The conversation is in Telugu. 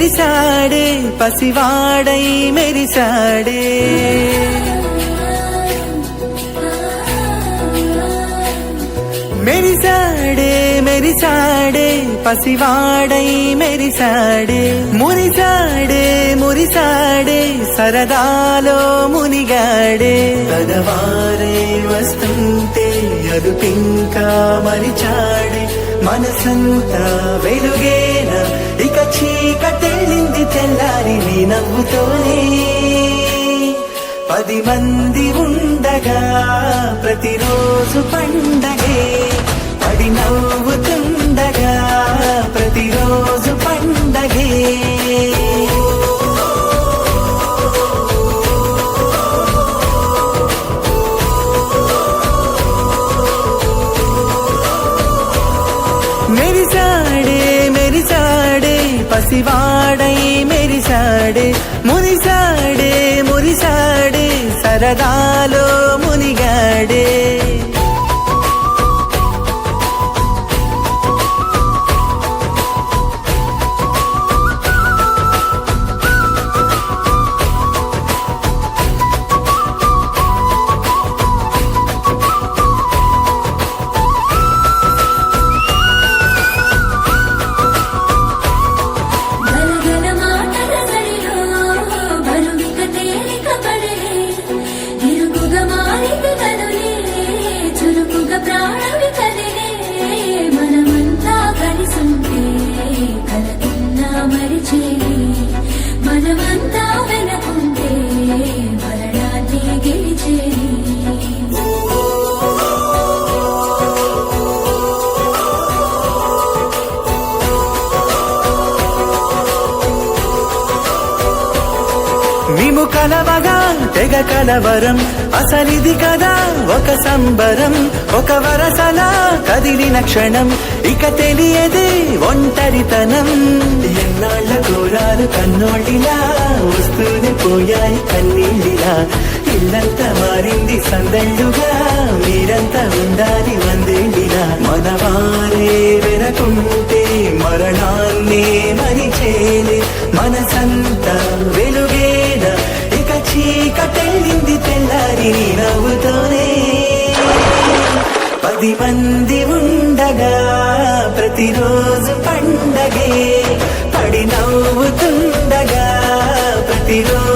మెరిసాడే పసివాడై మెరిసాడే మెరిసాడే మెరిసాడే పసివాడై మెరిసాడే మురిసాడే మురిసాడే సరదాలో మునిగాడే తనవారే వస్తుంటే అదుపింకా మరిచాడే మనసంతా వెలుగేన ఇక చీకటెళ్ళింది తెల్లారి నీ నవ్వుతోనే 10 మంది ఉండగా ప్రతిరోజు పండగే పడి నవ్వుతుండగా ప్రతిరోజు పండగే మెరిసాడే మెరిసాడే పసివాడై మెరిసాడే మురిసాడే మురిసాడే సరదాలో మునిగాడే మనమంతా వెనకుంటే మరణాన్ని గెలిచేది మేము కలవగా తెగ కలవరం అసలిది కదా ఒక సంబరం ఒక వరసలా కదిలిన క్షణం ఇక తెలియదే ఒంటరితనం ఎన్నాళ్ళ కోరాలు కన్నోళ్ళిలా వస్తూనే పోయాయి కన్నీళ్ళిలా ఇల్లంతా మారింది సందళ్ళుగా మీరంతా ఉండాలి వందేళ్ళిలా మనవారే వెనకుంటే మరణాన్నే మరిచేలే మనసంతా వెలుగేన ఇక చీకటెళ్ళింది తెల్లారి నీ నవ్వుతోనే 10 మంది ఉండగా ప్రతిరోజు పండగే పడి నవ్వుతుండగా ప్రతిరోజు